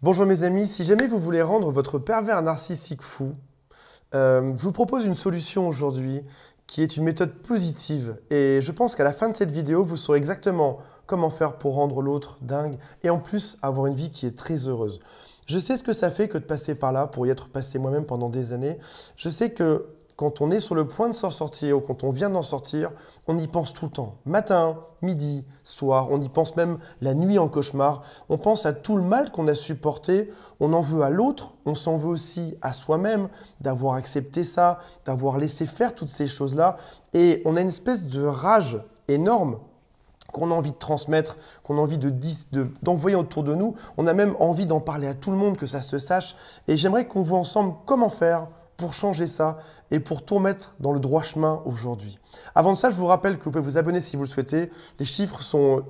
Bonjour mes amis, si jamais vous voulez rendre votre pervers narcissique fou, je vous propose une solution aujourd'hui qui est une méthode positive. Et je pense qu'à la fin de cette vidéo, vous saurez exactement comment faire pour rendre l'autre dingue et en plus avoir une vie qui est très heureuse. Je sais ce que ça fait que de passer par là, pour y être passé moi-même pendant des années. Je sais que quand on est sur le point de s'en sortir ou quand on vient d'en sortir, on y pense tout le temps. Matin, midi, soir, on y pense même la nuit en cauchemar. On pense à tout le mal qu'on a supporté, on en veut à l'autre, on s'en veut aussi à soi-même d'avoir accepté ça, d'avoir laissé faire toutes ces choses-là. Et on a une espèce de rage énorme qu'on a envie de transmettre, qu'on a envie d'envoyer autour de nous. On a même envie d'en parler à tout le monde, que ça se sache. Et j'aimerais qu'on voit ensemble comment faire pour changer ça et pour tout mettre dans le droit chemin aujourd'hui. Avant de ça, je vous rappelle que vous pouvez vous abonner si vous le souhaitez. Les chiffres sont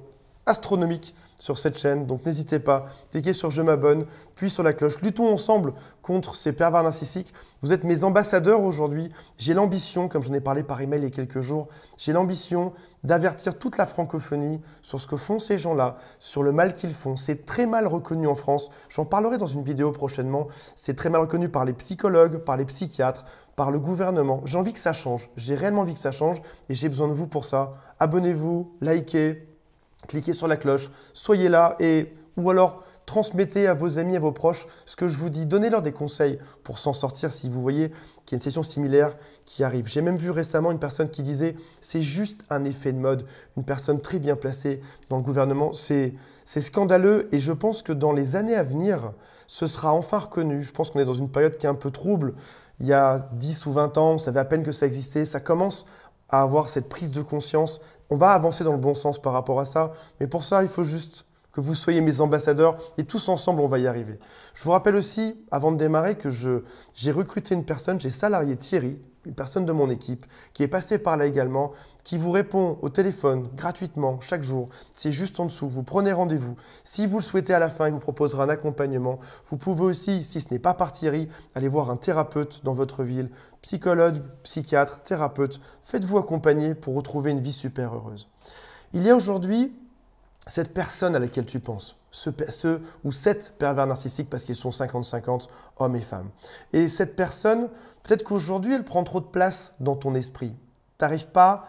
astronomiques sur cette chaîne, donc n'hésitez pas, cliquez sur je m'abonne, puis sur la cloche. Luttons ensemble contre ces pervers narcissiques. Vous êtes mes ambassadeurs aujourd'hui. J'ai l'ambition, comme j'en ai parlé par email il y a quelques jours, j'ai l'ambition d'avertir toute la francophonie sur ce que font ces gens-là, sur le mal qu'ils font. C'est très mal reconnu en France. J'en parlerai dans une vidéo prochainement. C'est très mal reconnu par les psychologues, par les psychiatres, par le gouvernement. J'ai envie que ça change. J'ai réellement envie que ça change et j'ai besoin de vous pour ça. Abonnez-vous, likez, cliquez sur la cloche, soyez là ou alors transmettez à vos amis, à vos proches ce que je vous dis. Donnez-leur des conseils pour s'en sortir si vous voyez qu'il y a une situation similaire qui arrive. J'ai même vu récemment une personne qui disait « c'est juste un effet de mode ». Une personne très bien placée dans le gouvernement. C'est scandaleux et je pense que dans les années à venir, ce sera enfin reconnu. Je pense qu'on est dans une période qui est un peu trouble. Il y a 10 ou 20 ans, on savait à peine que ça existait. Ça commence à avoir cette prise de conscience. On va avancer dans le bon sens par rapport à ça. Mais pour ça, il faut juste que vous soyez mes ambassadeurs et tous ensemble, on va y arriver. Je vous rappelle aussi, avant de démarrer, que j'ai recruté une personne, j'ai salarié Thierry, une personne de mon équipe, qui est passée par là également, qui vous répond au téléphone gratuitement chaque jour. C'est juste en dessous. Vous prenez rendez-vous. Si vous le souhaitez à la fin, il vous proposera un accompagnement. Vous pouvez aussi, si ce n'est pas par Thierry, aller voir un thérapeute dans votre ville, psychologue, psychiatre, thérapeute. Faites-vous accompagner pour retrouver une vie super heureuse. Il y a aujourd'hui cette personne à laquelle tu penses, ce ou cette pervers narcissique parce qu'ils sont 50-50, hommes et femmes. Et cette personne, peut-être qu'aujourd'hui, elle prend trop de place dans ton esprit. Tu n'arrives pas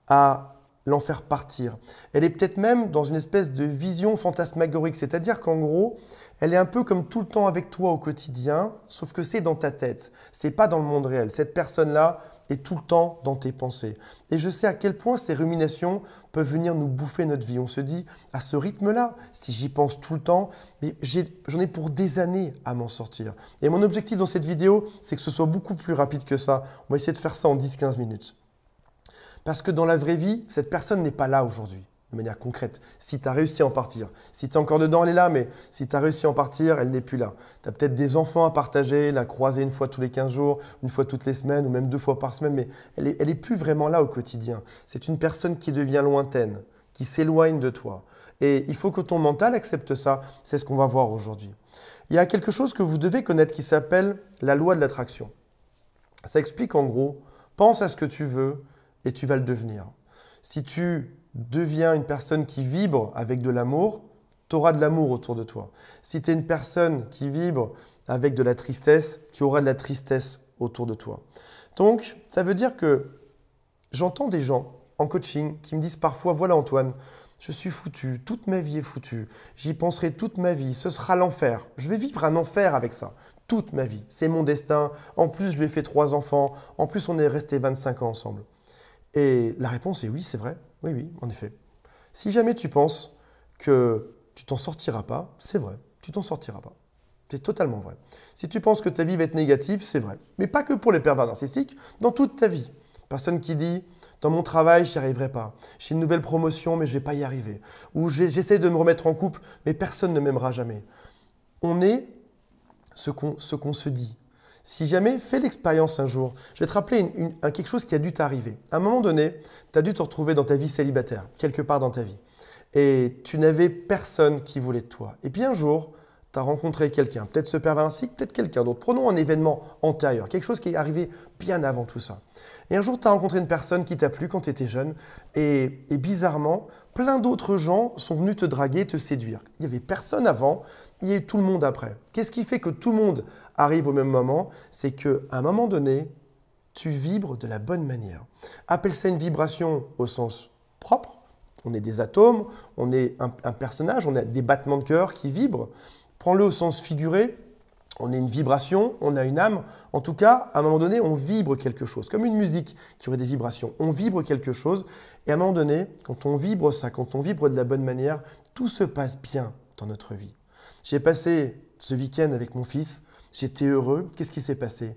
à l'en faire partir. Elle est peut-être même dans une espèce de vision fantasmagorique, c'est-à-dire qu'en gros, elle est un peu comme tout le temps avec toi au quotidien, sauf que c'est dans ta tête, c'est pas dans le monde réel. Cette personne-là est tout le temps dans tes pensées. Et je sais à quel point ces ruminations peuvent venir nous bouffer notre vie. On se dit, à ce rythme-là, si j'y pense tout le temps, mais j'en ai pour des années à m'en sortir. Et mon objectif dans cette vidéo, c'est que ce soit beaucoup plus rapide que ça. On va essayer de faire ça en 10-15 minutes. Parce que dans la vraie vie, cette personne n'est pas là aujourd'hui, de manière concrète. Si tu as réussi à en partir, si tu es encore dedans, elle est là, mais si tu as réussi à en partir, elle n'est plus là. Tu as peut-être des enfants à partager, la croiser une fois tous les 15 jours, une fois toutes les semaines, ou même 2 fois par semaine, mais elle est plus vraiment là au quotidien. C'est une personne qui devient lointaine, qui s'éloigne de toi. Et il faut que ton mental accepte ça. C'est ce qu'on va voir aujourd'hui. Il y a quelque chose que vous devez connaître qui s'appelle la loi de l'attraction. Ça explique en gros, pense à ce que tu veux, et tu vas le devenir. Si tu deviens une personne qui vibre avec de l'amour, tu auras de l'amour autour de toi. Si tu es une personne qui vibre avec de la tristesse, tu auras de la tristesse autour de toi. Donc, ça veut dire que j'entends des gens en coaching qui me disent parfois, voilà Antoine, je suis foutu, toute ma vie est foutue, j'y penserai toute ma vie, ce sera l'enfer. Je vais vivre un enfer avec ça, toute ma vie. C'est mon destin. En plus, je lui ai fait 3 enfants. En plus, on est restés 25 ans ensemble. Et la réponse est oui, c'est vrai. Oui, oui, en effet. Si jamais tu penses que tu t'en sortiras pas, c'est vrai, tu t'en sortiras pas. C'est totalement vrai. Si tu penses que ta vie va être négative, c'est vrai. Mais pas que pour les pervers narcissiques, dans toute ta vie. Personne qui dit « dans mon travail, je n'y arriverai pas. J'ai une nouvelle promotion, mais je ne vais pas y arriver. » Ou « j'essaie de me remettre en couple, mais personne ne m'aimera jamais. » On est ce qu'on se dit. Si jamais, fais l'expérience un jour. Je vais te rappeler quelque chose qui a dû t'arriver. À un moment donné, tu as dû te retrouver dans ta vie célibataire, quelque part dans ta vie. Et tu n'avais personne qui voulait de toi. Et puis un jour, tu as rencontré quelqu'un, peut-être ce pervers narcissique, peut-être quelqu'un d'autre. Prenons un événement antérieur, quelque chose qui est arrivé bien avant tout ça. Et un jour, tu as rencontré une personne qui t'a plu quand tu étais jeune. Et bizarrement, plein d'autres gens sont venus te draguer, te séduire. Il n'y avait personne avant. il y a eu tout le monde après. Qu'est-ce qui fait que tout le monde arrive au même moment? C'est qu'à un moment donné, tu vibres de la bonne manière. Appelle ça une vibration au sens propre. On est des atomes, on est un personnage, on a des battements de cœur qui vibrent. Prends-le au sens figuré. On est une vibration, on a une âme. En tout cas, à un moment donné, on vibre quelque chose. Comme une musique qui aurait des vibrations. On vibre quelque chose. Et à un moment donné, quand on vibre ça, quand on vibre de la bonne manière, tout se passe bien dans notre vie. J'ai passé ce week-end avec mon fils. J'étais heureux. Qu'est-ce qui s'est passé?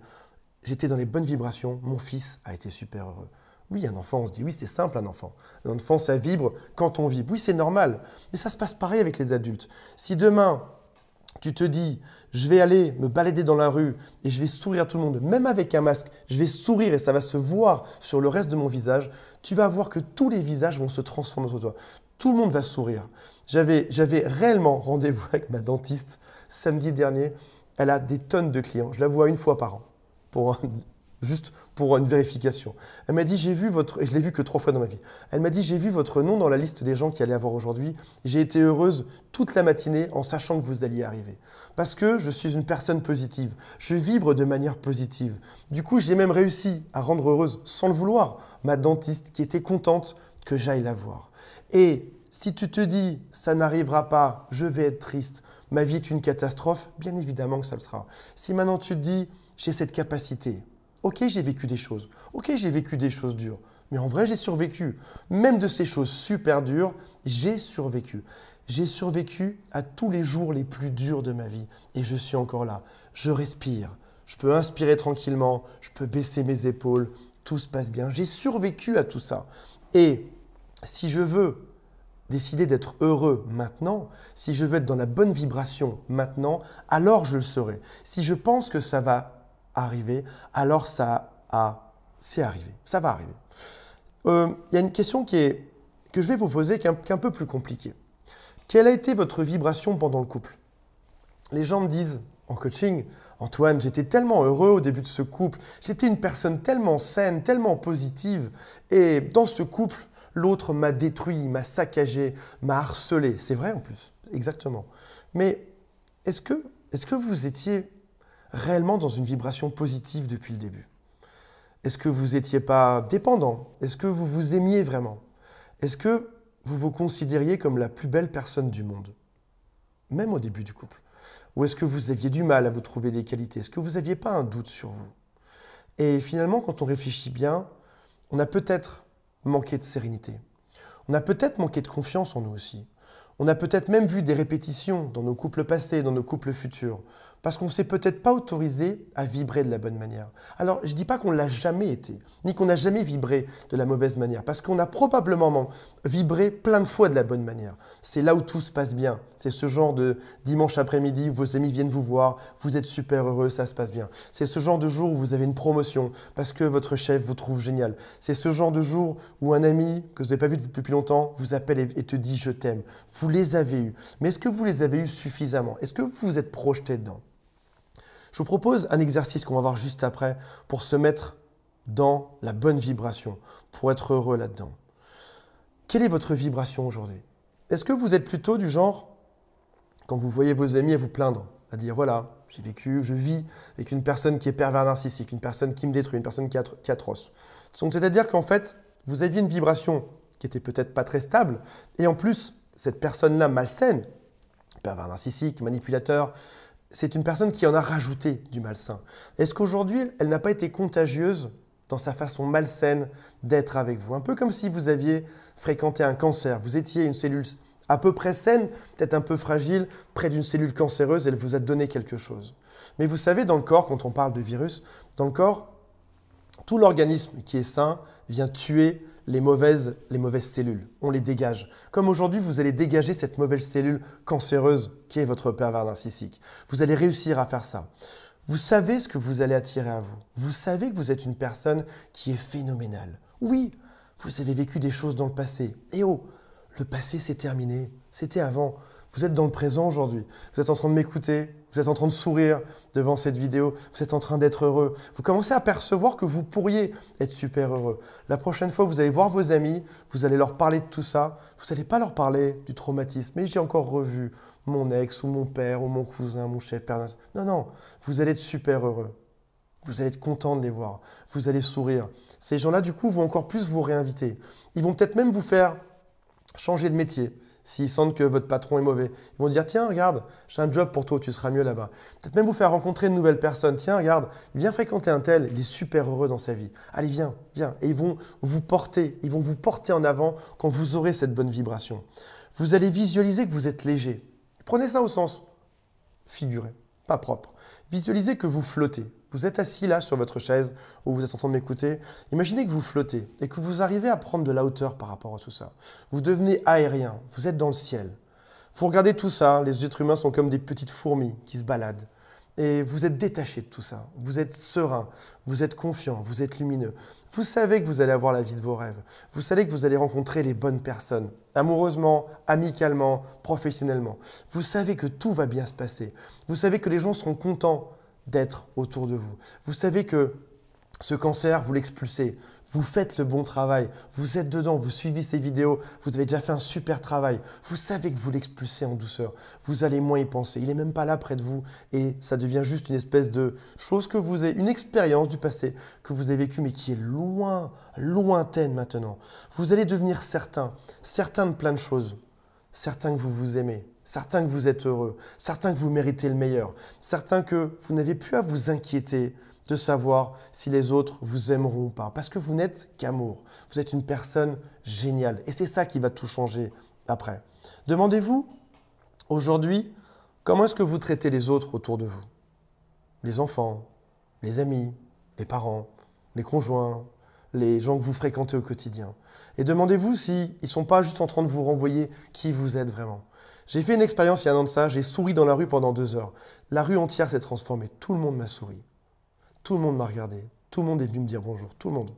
J'étais dans les bonnes vibrations. Mon fils a été super heureux. Oui, un enfant, on se dit, oui, c'est simple un enfant. Un enfant, ça vibre quand on vibre. Oui, c'est normal. Mais ça se passe pareil avec les adultes. Si demain, tu te dis, je vais aller me balader dans la rue et je vais sourire à tout le monde, même avec un masque, je vais sourire et ça va se voir sur le reste de mon visage, tu vas voir que tous les visages vont se transformer sur toi. Tout le monde va sourire. J'avais réellement rendez-vous avec ma dentiste samedi dernier. Elle a des tonnes de clients. Je la vois une fois par an, juste pour une vérification. Elle m'a dit, j'ai vu votre... Et je l'ai vu que 3 fois dans ma vie. Elle m'a dit, j'ai vu votre nom dans la liste des gens qui allaient avoir aujourd'hui. J'ai été heureuse toute la matinée en sachant que vous alliez arriver. Parce que je suis une personne positive. Je vibre de manière positive. Du coup, j'ai même réussi à rendre heureuse, sans le vouloir, ma dentiste qui était contente que j'aille la voir. Et si tu te dis, ça n'arrivera pas, je vais être triste, ma vie est une catastrophe, bien évidemment que ça le sera. Si maintenant tu te dis, j'ai cette capacité, ok, j'ai vécu des choses. Ok, j'ai vécu des choses dures. Mais en vrai, j'ai survécu. Même de ces choses super dures, j'ai survécu. J'ai survécu à tous les jours les plus durs de ma vie. Et je suis encore là. Je respire. Je peux inspirer tranquillement. Je peux baisser mes épaules. Tout se passe bien. J'ai survécu à tout ça. Et si je veux décider d'être heureux maintenant, si je veux être dans la bonne vibration maintenant, alors je le serai. Si je pense que ça va arriver, alors c'est arrivé. Ça va arriver. Il y a une question que je vais vous poser qui est un peu plus compliquée. Quelle a été votre vibration pendant le couple? Les gens me disent en coaching, Antoine, j'étais tellement heureux au début de ce couple, j'étais une personne tellement saine, tellement positive, et dans ce couple, l'autre m'a détruit, m'a saccagé, m'a harcelé. C'est vrai en plus, exactement. Mais est-ce que vous étiez réellement dans une vibration positive depuis le début? Est-ce que vous n'étiez pas dépendant? Est-ce que vous vous aimiez vraiment? Est-ce que vous vous considériez comme la plus belle personne du monde? Même au début du couple. Ou est-ce que vous aviez du mal à vous trouver des qualités? Est-ce que vous n'aviez pas un doute sur vous? Et finalement, quand on réfléchit bien, on a peut-être manqué de sérénité. On a peut-être manqué de confiance en nous aussi. On a peut-être même vu des répétitions dans nos couples passés, dans nos couples futurs, parce qu'on ne s'est peut-être pas autorisé à vibrer de la bonne manière. Alors, je ne dis pas qu'on ne l'a jamais été, ni qu'on n'a jamais vibré de la mauvaise manière, parce qu'on a probablement vibré plein de fois de la bonne manière. C'est là où tout se passe bien. C'est ce genre de dimanche après-midi où vos amis viennent vous voir, vous êtes super heureux, ça se passe bien. C'est ce genre de jour où vous avez une promotion parce que votre chef vous trouve génial. C'est ce genre de jour où un ami que vous n'avez pas vu depuis longtemps vous appelle et te dit « je t'aime ». Vous les avez eus. Mais est-ce que vous les avez eus suffisamment? Est-ce que vous vous êtes projeté dedans? Je vous propose un exercice qu'on va voir juste après pour se mettre dans la bonne vibration, pour être heureux là-dedans. Quelle est votre vibration aujourd'hui? Est-ce que vous êtes plutôt du genre, quand vous voyez vos amis à vous plaindre, à dire voilà, j'ai vécu, je vis avec une personne qui est pervers narcissique, une personne qui me détruit, une personne qui est atroce. Donc c'est-à-dire qu'en fait, vous aviez une vibration qui était peut-être pas très stable, et en plus, cette personne-là malsaine, pervers narcissique, manipulateur, c'est une personne qui en a rajouté du malsain. Est-ce qu'aujourd'hui, elle n'a pas été contagieuse dans sa façon malsaine d'être avec vous? Un peu comme si vous aviez fréquenté un cancer. Vous étiez une cellule à peu près saine, peut-être un peu fragile, près d'une cellule cancéreuse, elle vous a donné quelque chose. Mais vous savez, dans le corps, quand on parle de virus, dans le corps, tout l'organisme qui est sain vient tuer les mauvaises cellules. On les dégage. Comme aujourd'hui, vous allez dégager cette mauvaise cellule cancéreuse qui est votre pervers narcissique. Vous allez réussir à faire ça. Vous savez ce que vous allez attirer à vous. Vous savez que vous êtes une personne qui est phénoménale. Oui, vous avez vécu des choses dans le passé. Et oh, le passé c'est terminé. C'était avant. Vous êtes dans le présent aujourd'hui. Vous êtes en train de m'écouter. Vous êtes en train de sourire devant cette vidéo. Vous êtes en train d'être heureux. Vous commencez à percevoir que vous pourriez être super heureux. La prochaine fois, vous allez voir vos amis. Vous allez leur parler de tout ça. Vous n'allez pas leur parler du traumatisme. Mais j'ai encore revu mon ex ou mon père ou mon cousin, mon chef, père. Non, non, vous allez être super heureux. Vous allez être content de les voir. Vous allez sourire. Ces gens-là, du coup, vont encore plus vous réinviter. Ils vont peut-être même vous faire changer de métier. S'ils sentent que votre patron est mauvais, ils vont dire tiens, regarde, j'ai un job pour toi, tu seras mieux là-bas. Peut-être même vous faire rencontrer de nouvelles personnes. Tiens, regarde, viens fréquenter un tel, il est super heureux dans sa vie. Allez, viens, viens. Et ils vont vous porter en avant quand vous aurez cette bonne vibration. Vous allez visualiser que vous êtes léger. Prenez ça au sens figuré, pas propre. Visualisez que vous flottez. Vous êtes assis là sur votre chaise ou vous êtes en train de m'écouter. Imaginez que vous flottez et que vous arrivez à prendre de la hauteur par rapport à tout ça. Vous devenez aérien, vous êtes dans le ciel. Vous regardez tout ça, les êtres humains sont comme des petites fourmis qui se baladent. Et vous êtes détaché de tout ça. Vous êtes serein, vous êtes confiant, vous êtes lumineux. Vous savez que vous allez avoir la vie de vos rêves. Vous savez que vous allez rencontrer les bonnes personnes, amoureusement, amicalement, professionnellement. Vous savez que tout va bien se passer. Vous savez que les gens seront contents d'être autour de vous. Vous savez que ce cancer, vous l'expulsez. Vous faites le bon travail. Vous êtes dedans, vous suivez ces vidéos. Vous avez déjà fait un super travail. Vous savez que vous l'expulsez en douceur. Vous allez moins y penser. Il n'est même pas là près de vous et ça devient juste une espèce de chose que vous avez, une expérience du passé que vous avez vécue mais qui est loin, lointaine maintenant. Vous allez devenir certain de plein de choses. Certain que vous vous aimez, certain que vous êtes heureux, certain que vous méritez le meilleur, certain que vous n'avez plus à vous inquiéter de savoir si les autres vous aimeront ou pas. Parce que vous n'êtes qu'amour. Vous êtes une personne géniale. Et c'est ça qui va tout changer après. Demandez-vous, aujourd'hui, comment est-ce que vous traitez les autres autour de vous? Les enfants, les amis, les parents, les conjoints, les gens que vous fréquentez au quotidien. Et demandez-vous s'ils ne sont pas juste en train de vous renvoyer qui vous êtes vraiment. J'ai fait une expérience il y a un an de ça, j'ai souri dans la rue pendant 2 heures. La rue entière s'est transformée, tout le monde m'a souri. Tout le monde m'a regardé, tout le monde est venu me dire bonjour, tout le monde.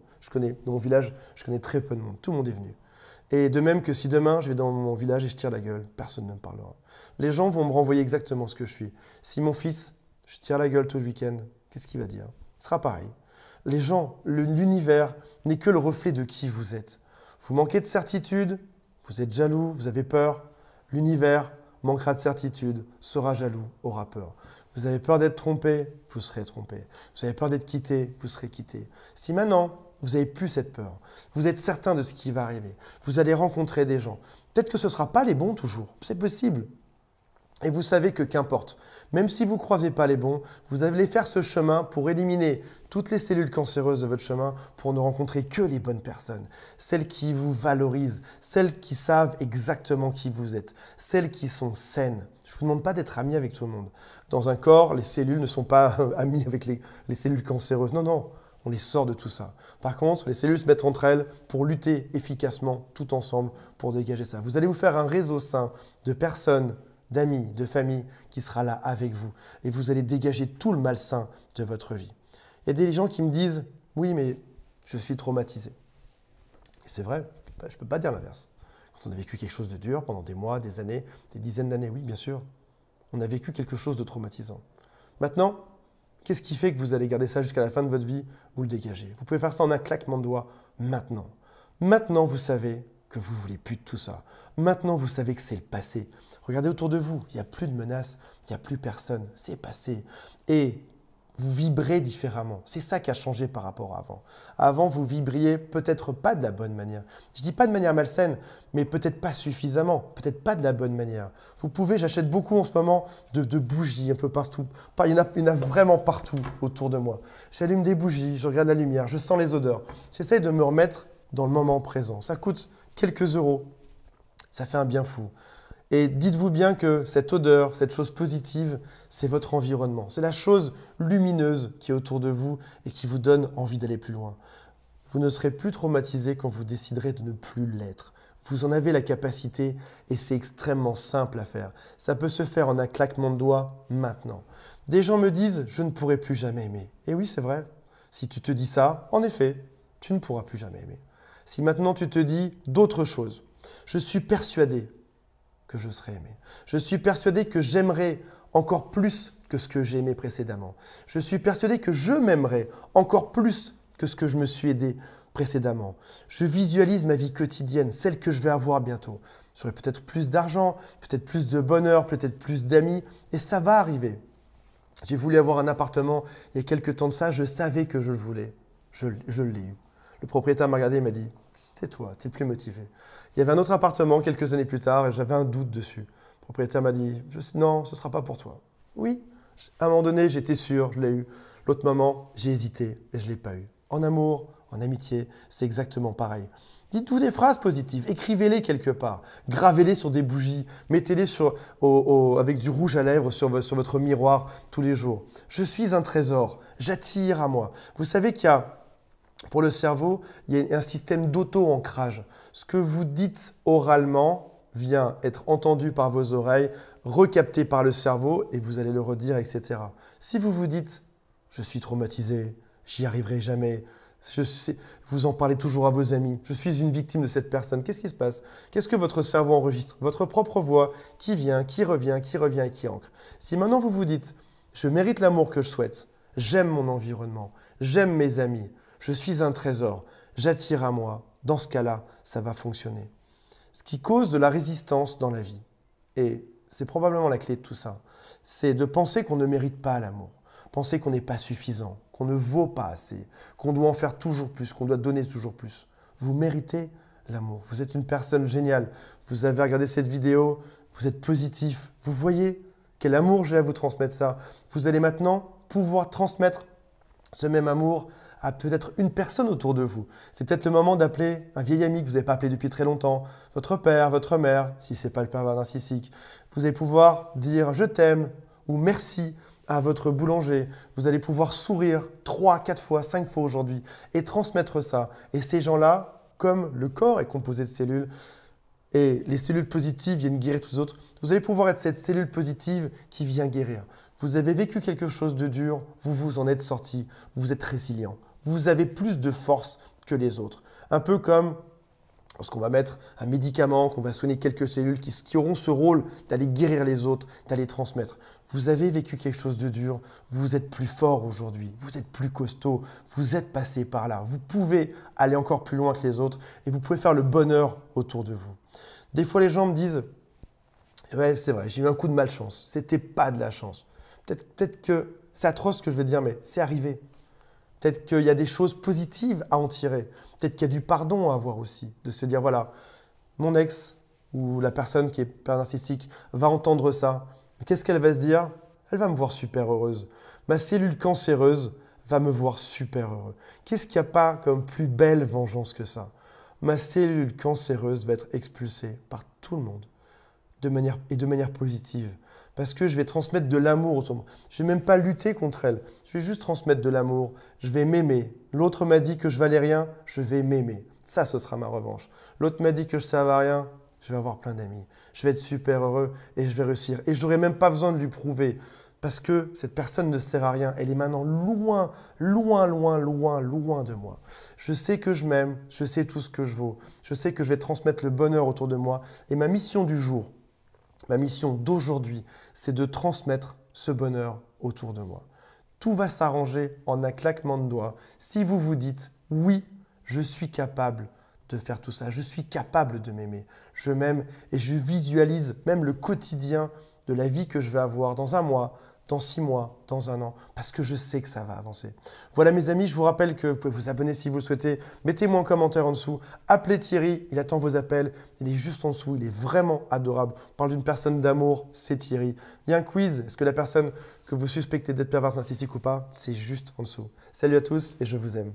Dans mon village, je connais très peu de monde, tout le monde est venu. Et de même que si demain je vais dans mon village et je tire la gueule, personne ne me parlera. Les gens vont me renvoyer exactement ce que je suis. Si mon fils, je tire la gueule tout le week-end, qu'est-ce qu'il va dire? Ce sera pareil. Les gens, l'univers n'est que le reflet de qui vous êtes. Vous manquez de certitude, vous êtes jaloux, vous avez peur. L'univers manquera de certitude, sera jaloux, aura peur. Vous avez peur d'être trompé, vous serez trompé. Vous avez peur d'être quitté, vous serez quitté. Si maintenant, vous n'avez plus cette peur, vous êtes certain de ce qui va arriver, vous allez rencontrer des gens. Peut-être que ce ne sera pas les bons toujours, c'est possible. Et vous savez que qu'importe, même si vous ne croisez pas les bons, vous allez faire ce chemin pour éliminer toutes les cellules cancéreuses de votre chemin pour ne rencontrer que les bonnes personnes. Celles qui vous valorisent, celles qui savent exactement qui vous êtes, celles qui sont saines. Je ne vous demande pas d'être ami avec tout le monde. Dans un corps, les cellules ne sont pas amies avec les cellules cancéreuses. Non, non, on les sort de tout ça. Par contre, les cellules se mettent entre elles pour lutter efficacement, tout ensemble, pour dégager ça. Vous allez vous faire un réseau sain de personnes, d'amis, de famille qui sera là avec vous. Et vous allez dégager tout le malsain de votre vie. Il y a des gens qui me disent « Oui, mais je suis traumatisé. » Et c'est vrai, je ne peux pas dire l'inverse. Quand on a vécu quelque chose de dur pendant des mois, des années, des dizaines d'années, oui, bien sûr, on a vécu quelque chose de traumatisant. Maintenant, qu'est-ce qui fait que vous allez garder ça jusqu'à la fin de votre vie? Vous le dégagez. Vous pouvez faire ça en un claquement de doigts maintenant. Maintenant, vous savez que vous ne voulez plus de tout ça. Maintenant, vous savez que c'est le passé. Regardez autour de vous, il n'y a plus de menaces, il n'y a plus personne, c'est passé. Et vous vibrez différemment. C'est ça qui a changé par rapport à avant. Avant, vous vibriez peut-être pas de la bonne manière. Je ne dis pas de manière malsaine, mais peut-être pas suffisamment, peut-être pas de la bonne manière. Vous pouvez, j'achète beaucoup en ce moment de bougies un peu partout. Il y en a vraiment partout autour de moi. J'allume des bougies, je regarde la lumière, je sens les odeurs. J'essaie de me remettre dans le moment présent. Ça coûte quelques euros. Ça fait un bien fou. Et dites-vous bien que cette odeur, cette chose positive, c'est votre environnement. C'est la chose lumineuse qui est autour de vous et qui vous donne envie d'aller plus loin. Vous ne serez plus traumatisé quand vous déciderez de ne plus l'être. Vous en avez la capacité et c'est extrêmement simple à faire. Ça peut se faire en un claquement de doigts maintenant. Des gens me disent « je ne pourrai plus jamais aimer ». Et oui, c'est vrai. Si tu te dis ça, en effet, tu ne pourras plus jamais aimer. Si maintenant tu te dis d'autres choses, je suis persuadé que je serai aimé. Je suis persuadé que j'aimerai encore plus que ce que j'ai aimé précédemment. Je suis persuadé que je m'aimerai encore plus que ce que je me suis aidé précédemment. Je visualise ma vie quotidienne, celle que je vais avoir bientôt. J'aurai peut-être plus d'argent, peut-être plus de bonheur, peut-être plus d'amis. Et ça va arriver. J'ai voulu avoir un appartement il y a quelques temps de ça. Je savais que je le voulais. Je l'ai eu. Le propriétaire m'a regardé et m'a dit « Tais-toi, tu es plus motivé ». Il y avait un autre appartement quelques années plus tard et j'avais un doute dessus. Le propriétaire m'a dit « Non, ce ne sera pas pour toi ». Oui, à un moment donné, j'étais sûr, je l'ai eu. L'autre moment, j'ai hésité et je ne l'ai pas eu. En amour, en amitié, c'est exactement pareil. Dites-vous des phrases positives, écrivez-les quelque part, gravez-les sur des bougies, mettez-les avec du rouge à lèvres sur votre miroir tous les jours. Je suis un trésor, j'attire à moi. Vous savez qu'il y a, pour le cerveau, il y a un système d'auto-ancrage. Ce que vous dites oralement vient être entendu par vos oreilles, recapté par le cerveau et vous allez le redire, etc. Si vous vous dites « je suis traumatisé, j'y arriverai jamais », vous en parlez toujours à vos amis. Je suis une victime de cette personne. Qu'est-ce qui se passe? Qu'est-ce que votre cerveau enregistre? Votre propre voix qui vient, qui revient et qui ancre. Si maintenant vous vous dites « je mérite l'amour que je souhaite, j'aime mon environnement, j'aime mes amis, je suis un trésor, j'attire à moi », dans ce cas-là, ça va fonctionner. Ce qui cause de la résistance dans la vie, et c'est probablement la clé de tout ça, c'est de penser qu'on ne mérite pas l'amour, penser qu'on n'est pas suffisant, qu'on ne vaut pas assez, qu'on doit en faire toujours plus, qu'on doit donner toujours plus. Vous méritez l'amour. Vous êtes une personne géniale. Vous avez regardé cette vidéo, vous êtes positif. Vous voyez quel amour j'ai à vous transmettre ça. Vous allez maintenant pouvoir transmettre ce même amour à peut-être une personne autour de vous. C'est peut-être le moment d'appeler un vieil ami que vous n'avez pas appelé depuis très longtemps, votre père, votre mère, si ce n'est pas le pervers narcissique. Vous allez pouvoir dire « je t'aime » ou « merci » à votre boulanger. Vous allez pouvoir sourire 3, 4 fois, 5 fois aujourd'hui et transmettre ça. Et ces gens-là, comme le corps est composé de cellules et les cellules positives viennent guérir tous les autres, vous allez pouvoir être cette cellule positive qui vient guérir. Vous avez vécu quelque chose de dur, vous vous en êtes sorti, vous êtes résilient. Vous avez plus de force que les autres. Un peu comme lorsqu'on va mettre un médicament, qu'on va soigner quelques cellules qui auront ce rôle d'aller guérir les autres, d'aller transmettre. Vous avez vécu quelque chose de dur, vous êtes plus fort aujourd'hui, vous êtes plus costaud, vous êtes passé par là. Vous pouvez aller encore plus loin que les autres et vous pouvez faire le bonheur autour de vous. Des fois, les gens me disent « ouais, c'est vrai, j'ai eu un coup de malchance, c'était pas de la chance ». Peut-être que c'est atroce ce que je vais dire, mais c'est arrivé. Peut-être qu'il y a des choses positives à en tirer. Peut-être qu'il y a du pardon à avoir aussi. De se dire, voilà, mon ex ou la personne qui est père narcissique va entendre ça. Qu'est-ce qu'elle va se dire? Elle va me voir super heureuse. Ma cellule cancéreuse va me voir super heureux. Qu'est-ce qu'il n'y a pas comme plus belle vengeance que ça? Ma cellule cancéreuse va être expulsée par tout le monde de manière positive. Parce que je vais transmettre de l'amour autour de moi. Je ne vais même pas lutter contre elle. Je vais juste transmettre de l'amour. Je vais m'aimer. L'autre m'a dit que je valais rien, je vais m'aimer. Ça, ce sera ma revanche. L'autre m'a dit que je ne servais à rien, je vais avoir plein d'amis. Je vais être super heureux et je vais réussir. Et je n'aurai même pas besoin de lui prouver. Parce que cette personne ne sert à rien. Elle est maintenant loin, loin, loin, loin, loin de moi. Je sais que je m'aime. Je sais tout ce que je vaux. Je sais que je vais transmettre le bonheur autour de moi. Et ma mission du jour, ma mission d'aujourd'hui, c'est de transmettre ce bonheur autour de moi. Tout va s'arranger en un claquement de doigts si vous vous dites « oui, je suis capable de faire tout ça, je suis capable de m'aimer, je m'aime et je visualise même le quotidien de la vie que je vais avoir dans un mois, dans 6 mois, dans un an, parce que je sais que ça va avancer. » Voilà mes amis, je vous rappelle que vous pouvez vous abonner si vous le souhaitez. Mettez-moi un commentaire en dessous. Appelez Thierry, il attend vos appels. Il est juste en dessous, il est vraiment adorable. On parle d'une personne d'amour, c'est Thierry. Il y a un quiz. Est-ce que la personne que vous suspectez d'être perverse narcissique ou pas, c'est juste en dessous. Salut à tous et je vous aime.